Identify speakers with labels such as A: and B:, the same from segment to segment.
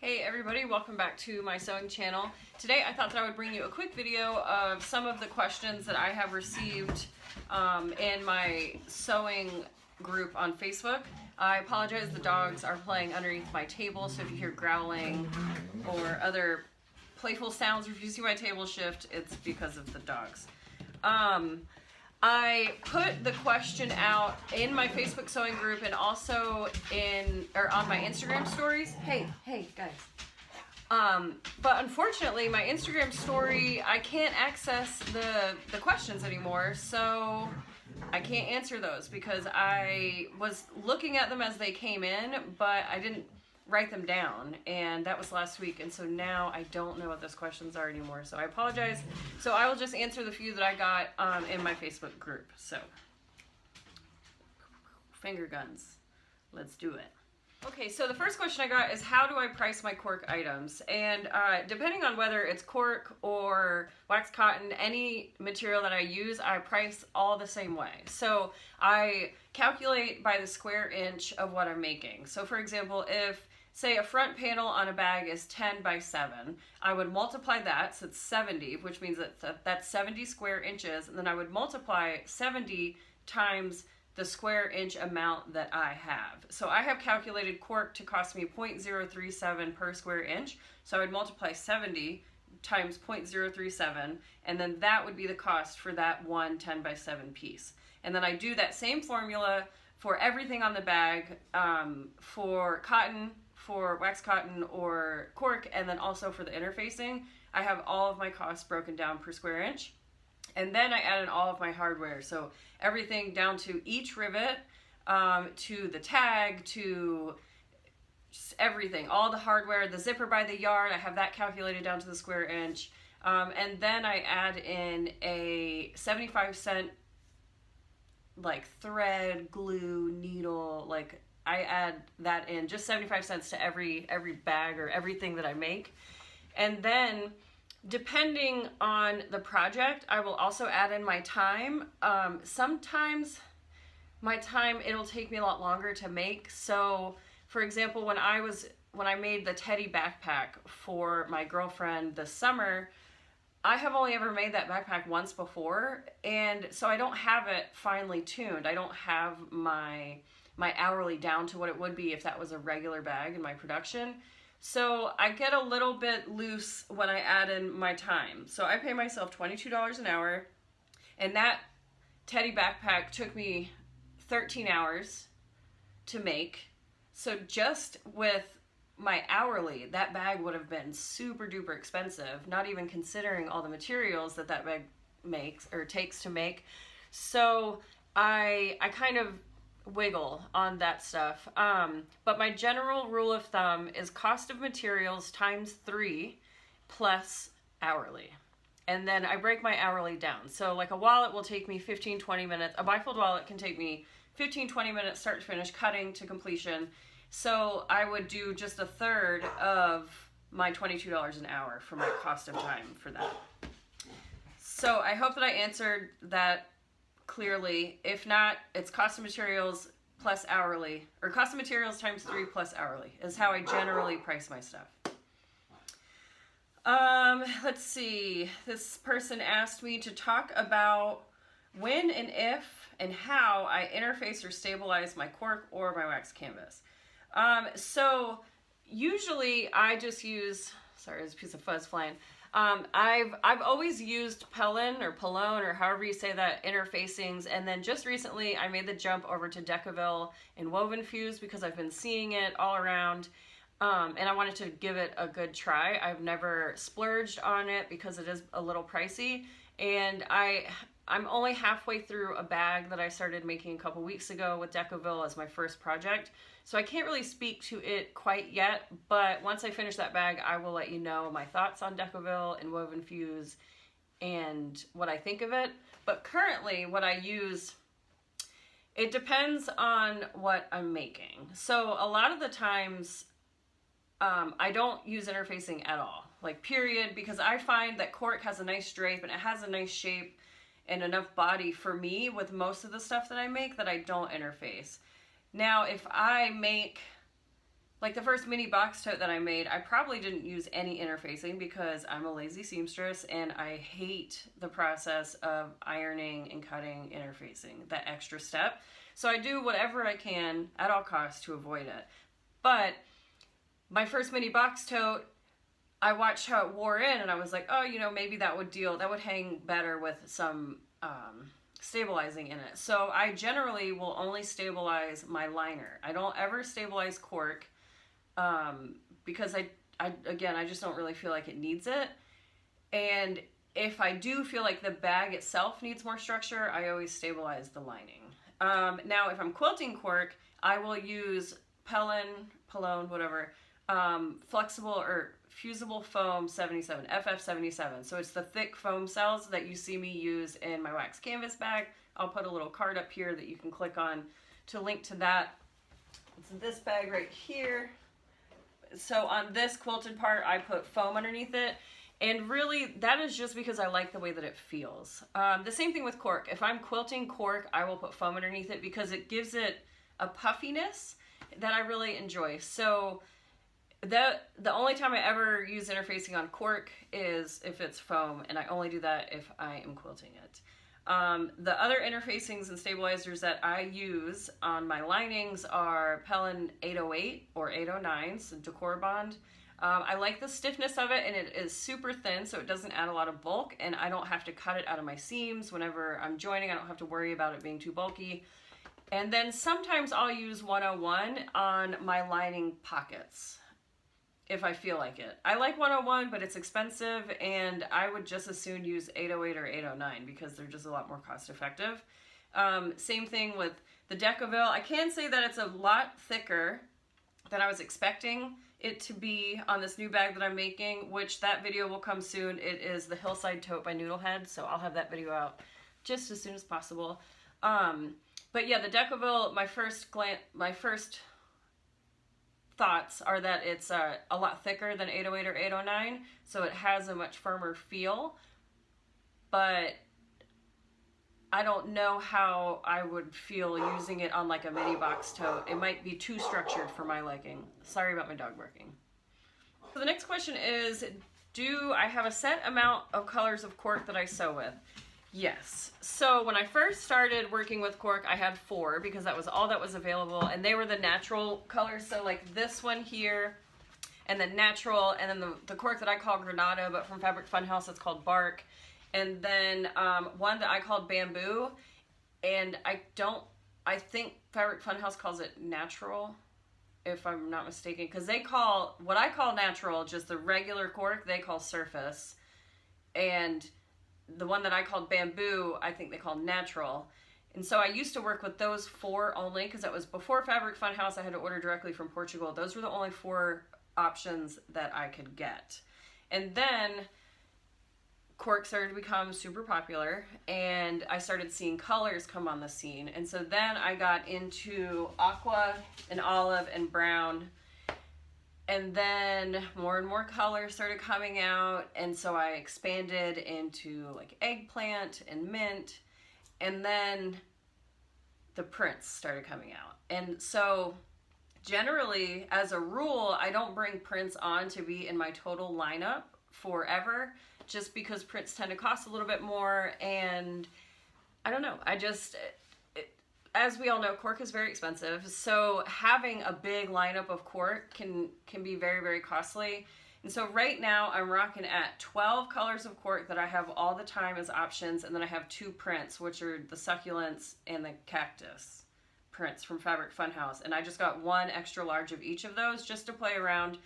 A: Hey everybody, welcome back to my sewing channel. Today I thought that I would bring you a quick video of some of the questions that I have received in my sewing group on Facebook. I apologize, the dogs are playing underneath my table, so if you hear growling or other playful sounds, or if you see my table shift, it's because of the dogs. I put the question out in my Facebook sewing group and also on my Instagram stories. Hey guys. But unfortunately, my Instagram story, I can't access the questions anymore, so I can't answer those because I was looking at them as they came in, but I didn't write them down, and that was last week, and so now I don't know what those questions are anymore, so I apologize. So I will just answer the few that I got in my Facebook group. So finger guns, let's do it. Okay, so the first question I got is, how do I price my cork items? And depending on whether it's cork or wax cotton, any material that I use, I price all the same way. So I calculate by the square inch of what I'm making. So for example, if say a front panel on a bag is 10 by 7, I would multiply that, so it's 70, which means that's 70 square inches, and then I would multiply 70 times the square inch amount that I have. So I have calculated cork to cost me 0.037 per square inch, so I would multiply 70 times 0.037, and then that would be the cost for that one 10 by 7 piece. And then I do that same formula for everything on the bag, for cotton, for wax cotton or cork, and then also for the interfacing. I have all of my costs broken down per square inch. And then I add in all of my hardware. So everything down to each rivet, to the tag, to everything, all the hardware, the zipper by the yard, I have that calculated down to the square inch. And then I add in a 75-cent like thread, glue, needle, like I add that in, just 75 cents to every bag or everything that I make. And then depending on the project, I will also add in my time. Sometimes my time, it'll take me a lot longer to make. So for example, when I made the teddy backpack for my girlfriend this summer, I have only ever made that backpack once before, and so I don't have it finely tuned. I don't have my hourly down to what it would be if that was a regular bag in my production. So I get a little bit loose when I add in my time. So I pay myself $22 an hour, and that teddy backpack took me 13 hours to make. So just with my hourly, that bag would have been super duper expensive, not even considering all the materials that bag makes or takes to make. So I kind of wiggle on that stuff, but my general rule of thumb is cost of materials times 3 plus hourly, and then I break my hourly down. So like a wallet will take me 15-20 minutes. A bifold wallet can take me 15-20 minutes start to finish, cutting to completion. So I would do just a third of my $22 an hour for my cost of time for that. So I hope that I answered that clearly. If not, it's cost of materials plus hourly, or cost of materials times 3 plus hourly is how I generally price my stuff. Let's see, this person asked me to talk about when and if and how I interface or stabilize my cork or my wax canvas. So usually I just use, sorry, there's a piece of fuzz flying. I've always used Pellon or however you say that, interfacings, and then just recently I made the jump over to Decaville and Woven Fuse because I've been seeing it all around, and I wanted to give it a good try. I've never splurged on it because it is a little pricey, and I'm only halfway through a bag that I started making a couple weeks ago with Decaville as my first project. So I can't really speak to it quite yet, but once I finish that bag, I will let you know my thoughts on Decaville and Woven Fuse and what I think of it. But currently, what I use, it depends on what I'm making. So a lot of the times, I don't use interfacing at all, like period, because I find that cork has a nice drape and it has a nice shape and enough body for me with most of the stuff that I make that I don't interface. Now, if I make like the first mini box tote that I made, I probably didn't use any interfacing because I'm a lazy seamstress and I hate the process of ironing and cutting interfacing, that extra step. So I do whatever I can at all costs to avoid it. But my first mini box tote, I watched how it wore in and I was like, oh, you know, maybe that would hang better with some stabilizing in it. So I generally will only stabilize my liner. I don't ever stabilize cork because I just don't really feel like it needs it. And if I do feel like the bag itself needs more structure, I always stabilize the lining. Now, if I'm quilting cork, I will use Pellon, whatever, flexible or fusible foam 77, FF77. So it's the thick foam cells that you see me use in my wax canvas bag. I'll put a little card up here that you can click on to link to that. It's this bag right here. So on this quilted part, I put foam underneath it. And really, that is just because I like the way that it feels. The same thing with cork. If I'm quilting cork, I will put foam underneath it because it gives it a puffiness that I really enjoy. So the only time I ever use interfacing on cork is if it's foam, and I only do that if I am quilting it. The other interfacings and stabilizers that I use on my linings are Pellon 808 or 809s, Decor Bond. I like the stiffness of it, and it is super thin, so it doesn't add a lot of bulk, and I don't have to cut it out of my seams. Whenever I'm joining, I don't have to worry about it being too bulky. And then sometimes I'll use 101 on my lining pockets if I feel like it. I like 101, but it's expensive, and I would just as soon use 808 or 809 because they're just a lot more cost effective. Same thing with the Decoville. I can say that it's a lot thicker than I was expecting it to be on this new bag that I'm making, which that video will come soon. It is the Hillside Tote by Noodlehead, so I'll have that video out just as soon as possible. But yeah, the Decoville, my first thoughts are that it's a lot thicker than 808 or 809, so it has a much firmer feel, but I don't know how I would feel using it on like a mini box tote. It might be too structured for my liking. Sorry about my dog barking. So the next question is, do I have a set amount of colors of cork that I sew with? Yes. So when I first started working with cork, I had 4 because that was all that was available, and they were the natural colors. So like this one here, and then natural, and then the cork that I call Granada, but from Fabric Funhouse it's called Bark, and then one that I called Bamboo, and I think Fabric Funhouse calls it Natural, if I'm not mistaken, because they call what I call natural just the regular cork, they call Surface, and the one that I called Bamboo, I think they call Natural. And so I used to work with those 4 only because that was before Fabric Funhouse. I had to order directly from Portugal. Those were the only 4 options that I could get. And then cork started to become super popular, and I started seeing colors come on the scene. And so then I got into aqua and olive and brown, and then more and more colors started coming out, and so I expanded into like eggplant and mint, and then the prints started coming out. And so generally, as a rule, I don't bring prints on to be in my total lineup forever, just because prints tend to cost a little bit more, and I don't know, as we all know, cork is very expensive, so having a big lineup of cork can be very, very costly. And so right now I'm rocking at 12 colors of cork that I have all the time as options, and then I have 2 prints, which are the succulents and the cactus prints from Fabric Funhouse, and I just got 1 extra large of each of those just to play around,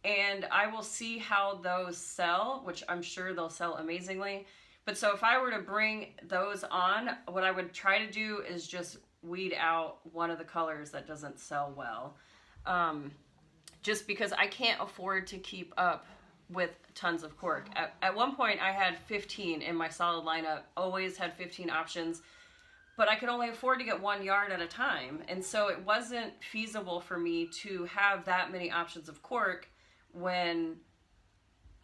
A: and I will see how those sell, which I'm sure they'll sell amazingly. But so if I were to bring those on, what I would try to do is just weed out one of the colors that doesn't sell well, just because I can't afford to keep up with tons of cork. At one point I had 15 in my solid lineup, always had 15 options, but I could only afford to get 1 yard at a time, and so it wasn't feasible for me to have that many options of cork when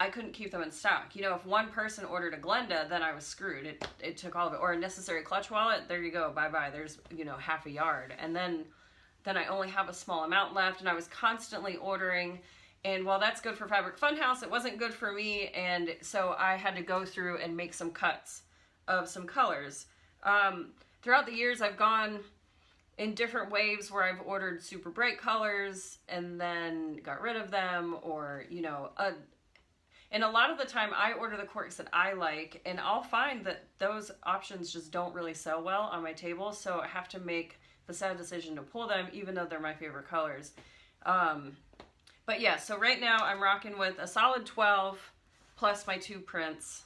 A: I couldn't keep them in stock. You know, if one person ordered a Glenda, then I was screwed. It took all of it. Or a necessary clutch wallet, there you go, bye-bye. There's, you know, half a yard. And then then I only have a small amount left, and I was constantly ordering. And while that's good for Fabric Funhouse, it wasn't good for me, and so I had to go through and make some cuts of some colors. Throughout the years, I've gone in different waves where I've ordered super bright colors and then got rid of them, or, you know, and a lot of the time I order the corks that I like, and I'll find that those options just don't really sell well on my table, so I have to make the sad decision to pull them, even though they're my favorite colors. But yeah, so right now I'm rocking with a solid 12 plus my 2 prints.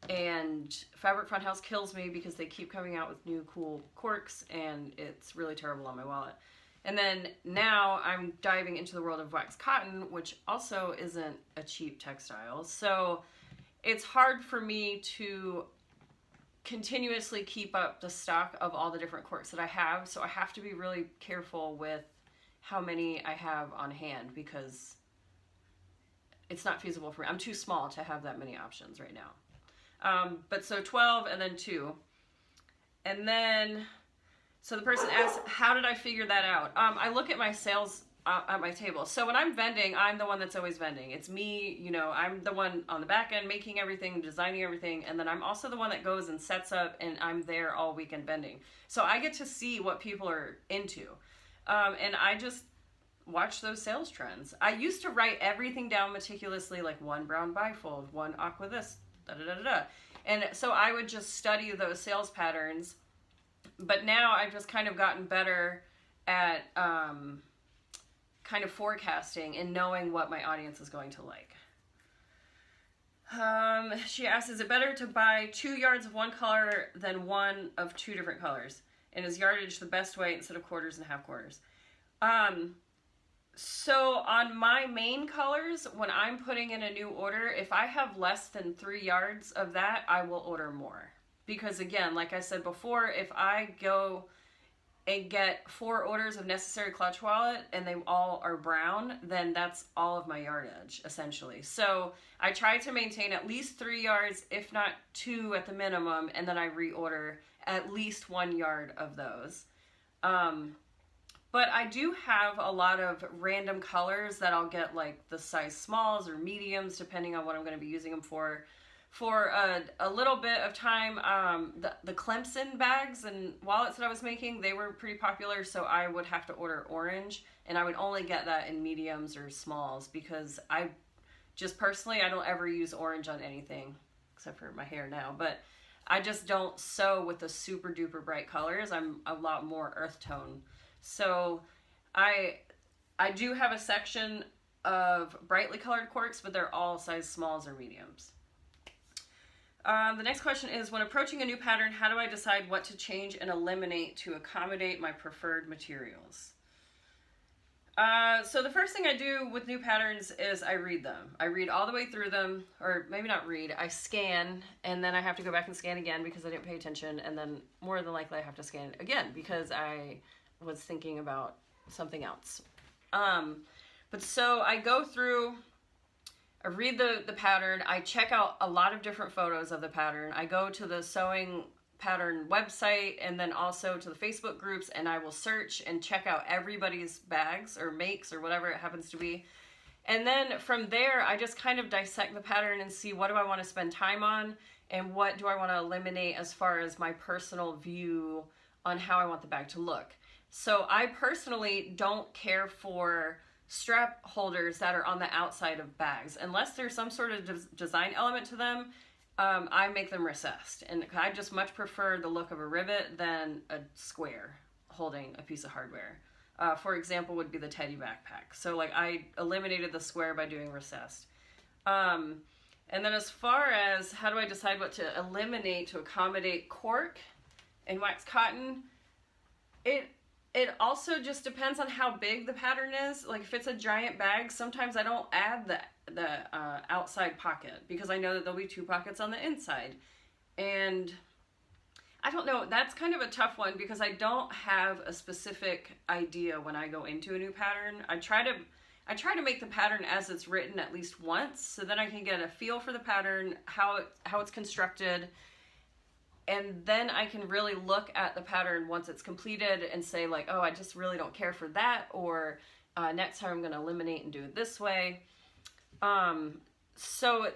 A: And Fabric Funhouse kills me because they keep coming out with new cool corks, and it's really terrible on my wallet. And then now I'm diving into the world of wax cotton, which also isn't a cheap textile. So it's hard for me to continuously keep up the stock of all the different corks that I have. So I have to be really careful with how many I have on hand, because it's not feasible for me. I'm too small to have that many options right now. But so 12 and then 2. And then, so the person asks, how did I figure that out? I look at my sales at my table. So when I'm vending, I'm the one that's always vending. It's me, you know, I'm the one on the back end making everything, designing everything. And then I'm also the one that goes and sets up, and I'm there all weekend vending. So I get to see what people are into. And I just watch those sales trends. I used to write everything down meticulously, like 1 brown bifold, 1 aqua this, da-da-da-da-da. And so I would just study those sales patterns. But now I've just kind of gotten better at kind of forecasting and knowing what my audience is going to like. She asks, is it better to buy 2 yards of one color than 1 of 2 different colors? And is yardage the best way instead of quarters and half quarters? So on my main colors, when I'm putting in a new order, if I have less than 3 yards of that, I will order more. Because again, like I said before, if I go and get 4 orders of necessary clutch wallet and they all are brown, then that's all of my yardage, essentially. So I try to maintain at least 3 yards, if not 2 at the minimum, and then I reorder at least 1 yard of those. But I do have a lot of random colors that I'll get, like the size smalls or mediums, depending on what I'm going to be using them for. For a little bit of time, the Clemson bags and wallets that I was making, they were pretty popular, so I would have to order orange, and I would only get that in mediums or smalls, because I just personally, I don't ever use orange on anything, except for my hair now, but I just don't sew with the super duper bright colors. I'm a lot more earth tone. So I do have a section of brightly colored corks, but they're all size smalls or mediums. The next question is, when approaching a new pattern, how do I decide what to change and eliminate to accommodate my preferred materials? So the first thing I do with new patterns is I read them. I read all the way through them, or maybe not read, I scan, and then I have to go back and scan again because I didn't pay attention, and then more than likely I have to scan again because I was thinking about something else. But so I go through, I read the pattern, I check out a lot of different photos of the pattern, I go to the sewing pattern website and then also to the Facebook groups, and I will search and check out everybody's bags or makes or whatever it happens to be. And then from there, I just kind of dissect the pattern and see what do I want to spend time on and what do I want to eliminate as far as my personal view on how I want the bag to look. So I personally don't care for strap holders that are on the outside of bags. Unless there's some sort of design element to them, I make them recessed. And I just much prefer the look of a rivet than a square holding a piece of hardware. For example, would be the teddy backpack. So like I eliminated the square by doing recessed. And then as far as how do I decide what to eliminate to accommodate cork and wax cotton, it also just depends on how big the pattern is. Like if it's a giant bag, sometimes I don't add the outside pocket because I know that there'll be 2 pockets on the inside. And I don't know, that's kind of a tough one because I don't have a specific idea when I go into a new pattern. I try to make the pattern as it's written at least once, so then I can get a feel for the pattern, how it's constructed, and then I can really look at the pattern once it's completed and say like, oh, I just really don't care for that, or next time I'm going to eliminate and do it this way. So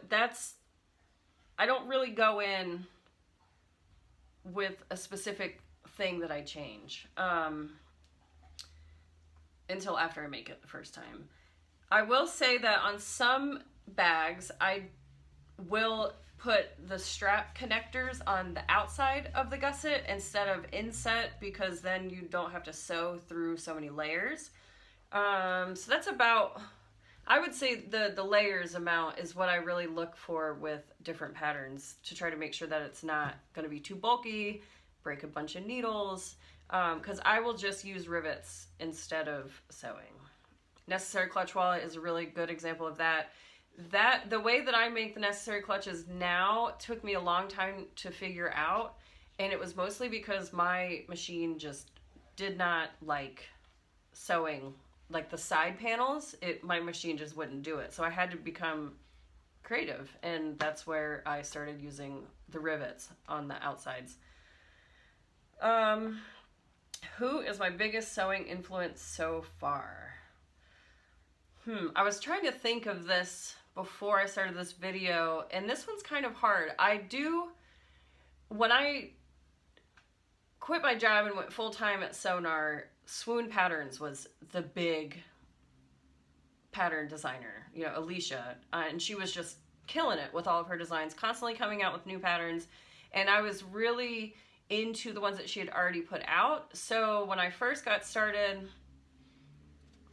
A: I don't really go in with a specific thing that I change until after I make it the first time. I will say that on some bags, I will put the strap connectors on the outside of the gusset instead of inset, because then you don't have to sew through so many layers. So that's about, I would say the layers amount is what I really look for with different patterns, to try to make sure that it's not going to be too bulky, break a bunch of needles, because I will just use rivets instead of sewing. Necessary clutch wallet is a really good example of that. The way that I make the necessary clutches now took me a long time to figure out, and it was mostly because my machine just did not like sewing like the side panels. My machine just wouldn't do it, so I had to become creative, and that's where I started using the rivets on the outsides. Who is my biggest sewing influence so far? I was trying to think of this before I started this video, and this one's kind of hard. When I quit my job and went full-time at SewGnar, Swoon Patterns was the big pattern designer, Alicia, and she was just killing it with all of her designs, constantly coming out with new patterns, and I was really into the ones that she had already put out. So when I first got started,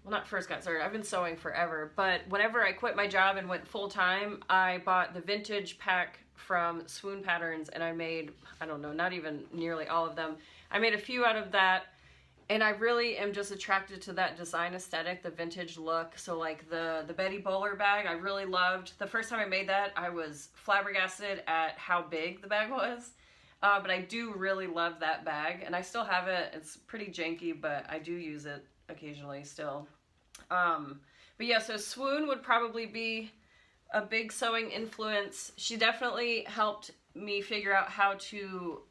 A: well, not first got started, I've been sewing forever, but whenever I quit my job and went full-time, I bought the vintage pack from Swoon Patterns, and I made, I don't know, not even nearly all of them. I made a few out of that, and I really am just attracted to that design aesthetic, the vintage look. So like the Betty Bowler bag, I really loved. The first time I made that, I was flabbergasted at how big the bag was. But I do really love that bag, and I still have it. It's pretty janky, but I do use it occasionally still. But yeah, so Swoon would probably be a big sewing influence. She definitely helped me figure out how to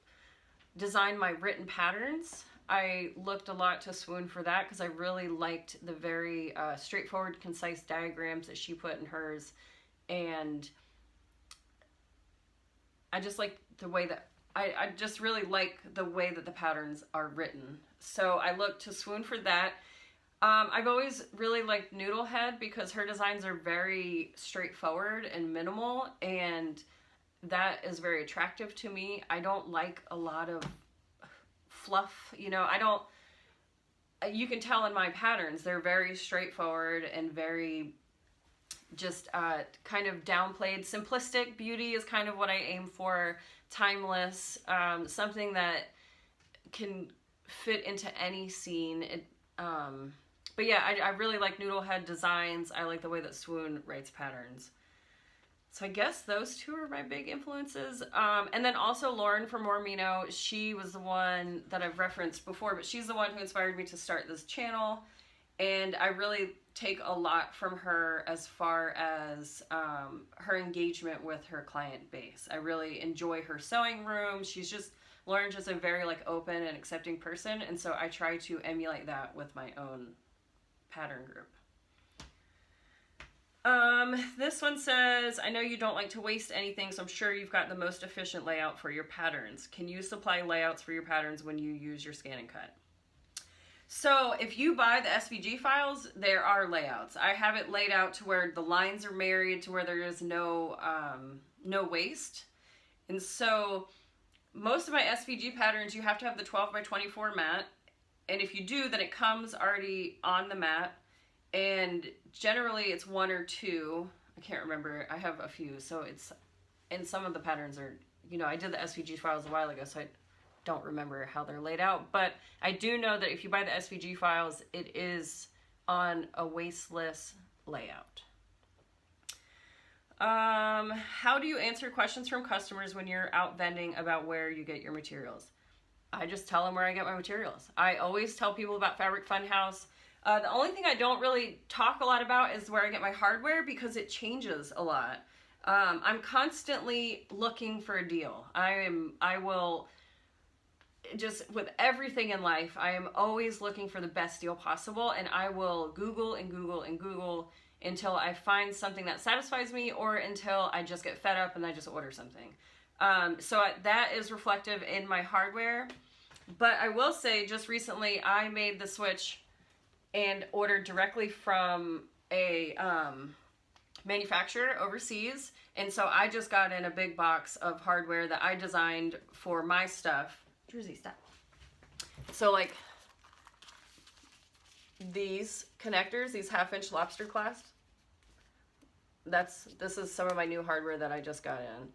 A: design my written patterns. I looked a lot to Swoon for that because I really liked the very straightforward, concise diagrams that she put in hers, and I just like the way that I just really like the way that the patterns are written. So I looked to Swoon for that. I've always really liked Noodlehead because her designs are very straightforward and minimal, and that is very attractive to me. I don't like a lot of fluff, you can tell in my patterns, they're very straightforward and very just kind of downplayed. Simplistic beauty is kind of what I aim for. Timeless, something that can fit into any scene. But yeah, I really like Noodlehead designs. I like the way that Swoon writes patterns. So I guess those two are my big influences. And then also Lauren from Mormino, she was the one that I've referenced before, but she's the one who inspired me to start this channel. And I really take a lot from her as far as her engagement with her client base. I really enjoy her sewing room. Lauren's just a very open and accepting person, and so I try to emulate that with my own pattern group. This one says, I know you don't like to waste anything, so I'm sure you've got the most efficient layout for your patterns. Can you supply layouts for your patterns when you use your scan and cut? So if you buy the SVG files, there are layouts. I have it laid out to where the lines are married to where there is no waste. And so most of my SVG patterns, you have to have the 12 by 24 mat. And if you do, then it comes already on the mat. And generally it's one or two. I can't remember. I have a few. So and some of the patterns are, I did the SVG files a while ago, so I don't remember how they're laid out. But I do know that if you buy the SVG files, it is on a wasteless layout. How do you answer questions from customers when you're out vending about where you get your materials? I just tell them where I get my materials. I always tell people about Fabric Funhouse. The only thing I don't really talk a lot about is where I get my hardware, because it changes a lot. I'm constantly looking for a deal. I will just, with everything in life, I am always looking for the best deal possible, and I will Google and Google and Google until I find something that satisfies me, or until I just get fed up and I just order something. That is reflective in my hardware. But I will say, just recently, I made the switch and ordered directly from a manufacturer overseas. And so I just got in a big box of hardware that I designed for my stuff. Jersey, stop. So like these connectors, these 1/2-inch lobster clasps, this is some of my new hardware that I just got in.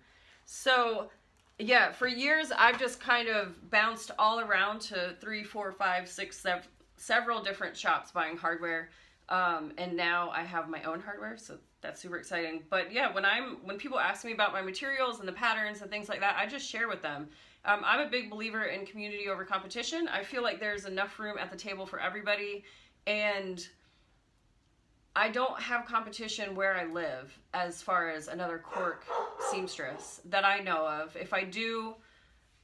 A: So yeah, for years I've just kind of bounced all around to 3, 4, 5, 6, several different shops buying hardware. And now I have my own hardware, so that's super exciting. But yeah, when people ask me about my materials and the patterns and things like that, I just share with them. I'm a big believer in community over competition. I feel like there's enough room at the table for everybody, and I don't have competition where I live as far as another cork seamstress that I know of. If I do,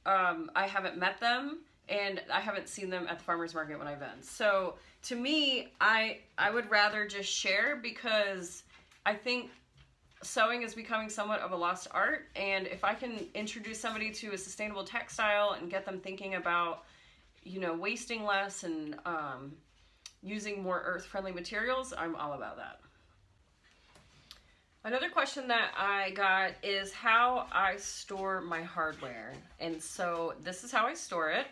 A: I haven't met them, and I haven't seen them at the farmer's market when I've been. So to me, I would rather just share, because I think sewing is becoming somewhat of a lost art, and if I can introduce somebody to a sustainable textile and get them thinking about, wasting less and using more earth-friendly materials, I'm all about that. Another question that I got is how I store my hardware. And so this is how I store it.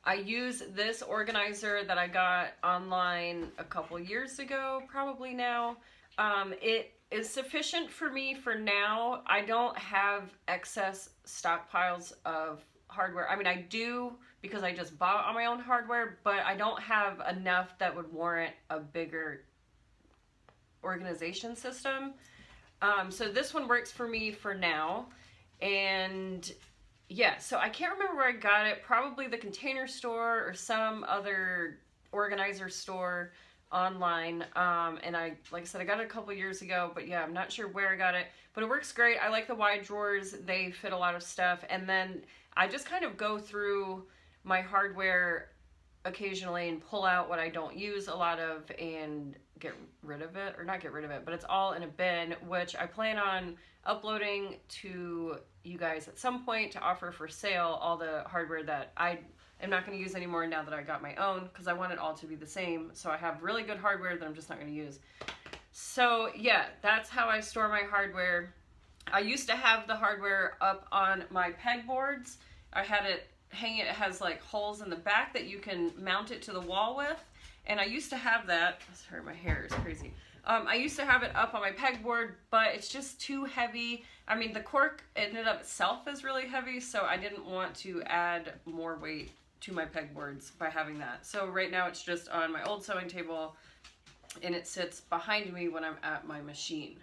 A: I use this organizer that I got online a couple years ago, probably now. It is sufficient for me for now. I don't have excess stockpiles of hardware. I mean, I do, because I just bought all my own hardware, but I don't have enough that would warrant a bigger organization system. So this one works for me for now. And yeah, so I can't remember where I got it. Probably the Container Store or some other organizer store online. And like I said, I got it a couple years ago, but yeah, I'm not sure where I got it, but it works great. I like the wide drawers. They fit a lot of stuff. And then I just kind of go through my hardware occasionally and pull out what I don't use a lot of and get rid of it, or not get rid of it, but it's all in a bin, which I plan on uploading to you guys at some point to offer for sale all the hardware that I am not going to use anymore now that I got my own, because I want it all to be the same. So I have really good hardware that I'm just not going to use. So yeah, that's how I store my hardware. I used to have the hardware up on my pegboards. I had it hanging, it has like holes in the back that you can mount it to the wall with. And I used to have that, sorry, my hair is crazy. I used to have it up on my pegboard, but it's just too heavy. I mean, the cork in and of itself is really heavy, so I didn't want to add more weight to my pegboards by having that. So right now it's just on my old sewing table, and it sits behind me when I'm at my machine.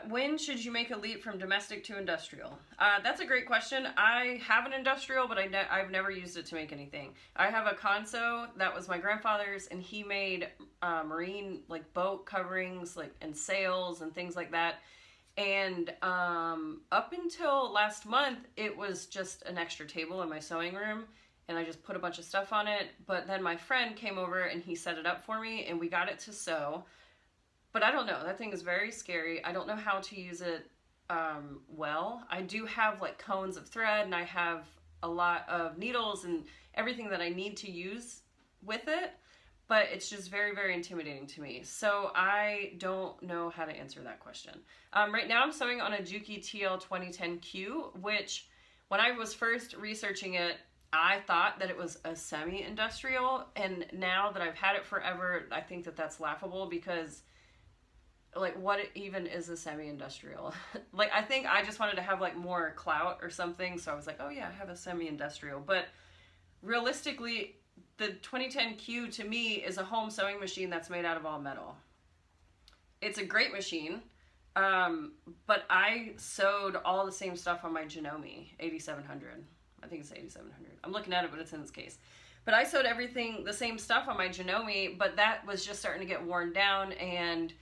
A: When should you make a leap from domestic to industrial? That's a great question. I have an industrial, but I've never used it to make anything. I have a console that was my grandfather's, and he made marine like boat coverings, like and sails and things like that. And up until last month, it was just an extra table in my sewing room, and I just put a bunch of stuff on it. But then my friend came over and he set it up for me, and we got it to sew. But I don't know, that thing is very scary. I don't know how to use it well. I do have like cones of thread, and I have a lot of needles and everything that I need to use with it, but it's just very, very intimidating to me. So I don't know how to answer that question. Right now I'm sewing on a Juki TL 2010Q, which when I was first researching it, I thought that it was a semi-industrial, and now that I've had it forever, I think that that's laughable, because like, what even is a semi-industrial? Like, I think I just wanted to have like more clout or something, so I was like, oh yeah, I have a semi-industrial. But realistically, the 2010Q to me is a home sewing machine that's made out of all metal. It's a great machine, but I sewed all the same stuff on my Janome 8700. I think it's 8700. I'm looking at it, but it's in its case. But I sewed everything, the same stuff on my Janome, but that was just starting to get worn down, and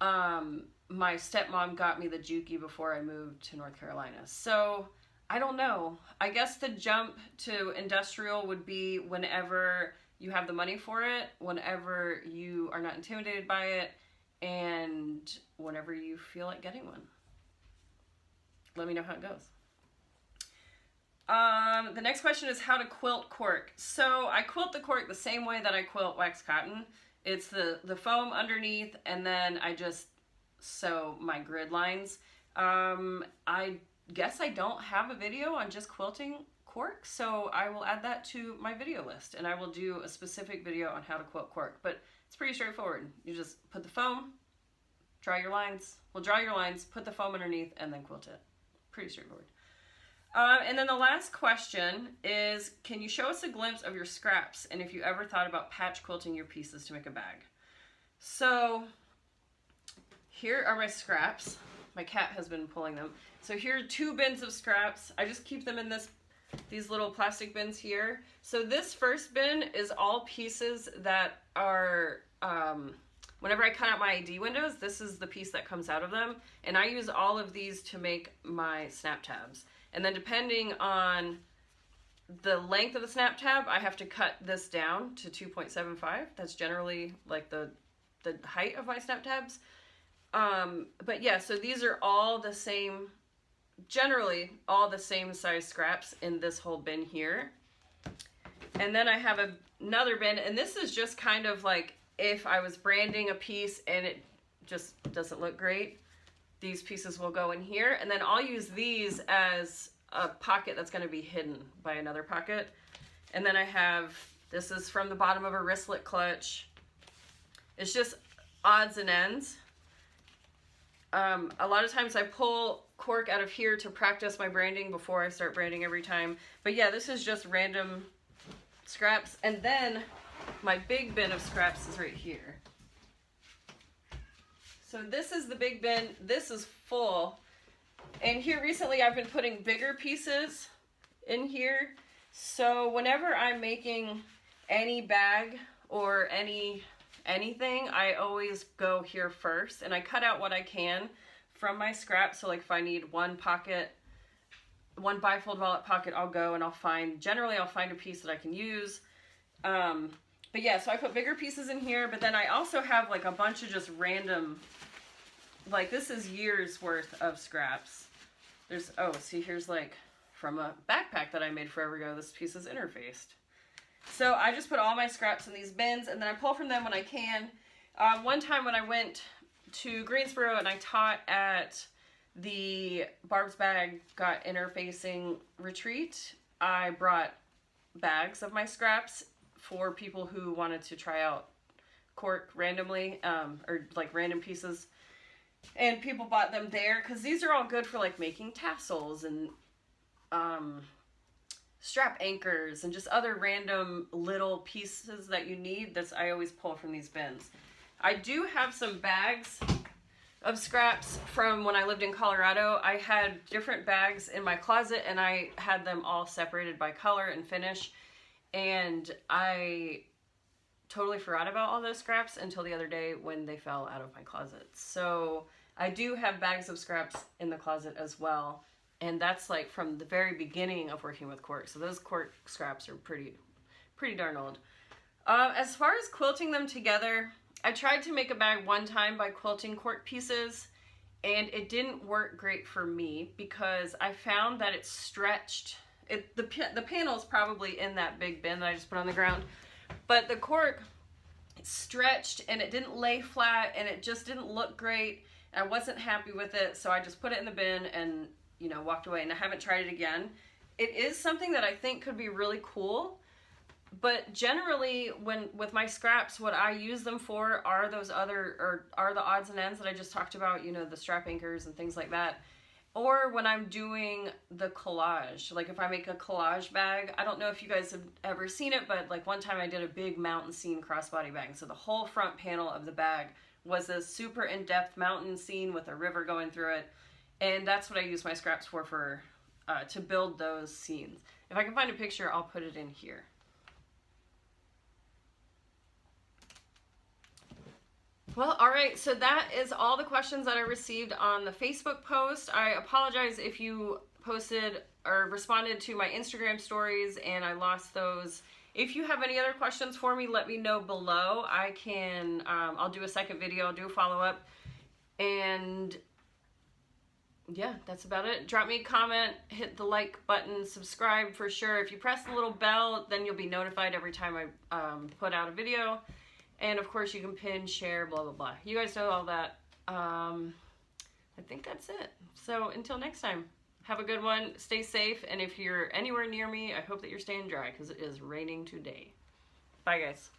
A: my stepmom got me the Juki before I moved to North Carolina. So I don't know. I guess the jump to industrial would be whenever you have the money for it, whenever you are not intimidated by it, and whenever you feel like getting one. Let me know how it goes. The next question is how to quilt cork. So I quilt the cork the same way that I quilt wax cotton. It's the foam underneath, and then I just sew my grid lines. I guess I don't have a video on just quilting cork, so I will add that to my video list, and I will do a specific video on how to quilt cork. But it's pretty straightforward. You just put the foam, draw your lines, put the foam underneath, and then quilt it. Pretty straightforward. And then the last question is, can you show us a glimpse of your scraps and if you ever thought about patch quilting your pieces to make a bag? So here are my scraps. My cat has been pulling them. So here are 2 bins of scraps. I just keep them in these little plastic bins here. So this first bin is all pieces that are, whenever I cut out my ID windows, this is the piece that comes out of them. And I use all of these to make my snap tabs. And then depending on the length of the snap tab, I have to cut this down to 2.75. That's generally like the height of my snap tabs. But yeah, so these are all the same, generally all the same size scraps in this whole bin here. And then I have another bin, and this is just kind of like if I was branding a piece and it just doesn't look great, these pieces will go in here, and then I'll use these as a pocket that's going to be hidden by another pocket. And then I have, this is from the bottom of a wristlet clutch. It's just odds and ends. A lot of times I pull cork out of here to practice my branding before I start branding every time. But yeah, this is just random scraps. And then my big bin of scraps is right here. So this is the big bin. This is full. And here recently I've been putting bigger pieces in here. So whenever I'm making any bag or anything, I always go here first. And I cut out what I can from my scraps. So like if I need one pocket, one bifold wallet pocket, I'll go and generally I'll find a piece that I can use. But yeah, so I put bigger pieces in here, but then I also have like a bunch of just random, like this is years worth of scraps. There's, oh, see here's like from a backpack that I made forever ago, this piece is interfaced. So I just put all my scraps in these bins and then I pull from them when I can. One time when I went to Greensboro and I taught at the Barb's Bag Got Interfacing retreat, I brought bags of my scraps for people who wanted to try out cork randomly, or like random pieces. And people bought them there because these are all good for like making tassels and strap anchors and just other random little pieces that you need. I always pull from these bins. I do have some bags of scraps from when I lived in Colorado. I had different bags in my closet and I had them all separated by color and finish. And I totally forgot about all those scraps until the other day when they fell out of my closet. So I do have bags of scraps in the closet as well. And that's like from the very beginning of working with cork. So those cork scraps are pretty darn old. As far as quilting them together, I tried to make a bag one time by quilting cork pieces, and it didn't work great for me because I found that it stretched. The panel is probably in that big bin that I just put on the ground, but the cork stretched and it didn't lay flat and it just didn't look great. I wasn't happy with it, so I just put it in the bin and, you know, walked away, and I haven't tried it again. It is something that I think could be really cool, but generally with my scraps, what I use them for are those are the odds and ends that I just talked about, you know, the strap anchors and things like that. Or when I'm doing the collage, like if I make a collage bag, I don't know if you guys have ever seen it, but like one time I did a big mountain scene crossbody bag. So the whole front panel of the bag was a super in-depth mountain scene with a river going through it. And that's what I use my scraps for to build those scenes. If I can find a picture, I'll put it in here. Well, all right, so that is all the questions that I received on the Facebook post. I apologize if you posted or responded to my Instagram stories and I lost those. If you have any other questions for me, let me know below. I can, I'll do a second video, I'll do a follow-up. And yeah, that's about it. Drop me a comment, hit the like button, subscribe for sure. If you press the little bell, then you'll be notified every time I put out a video. And of course you can pin, share, blah, blah, blah. You guys know all that. I think that's it. So until next time, have a good one. Stay safe. And if you're anywhere near me, I hope that you're staying dry because it is raining today. Bye, guys.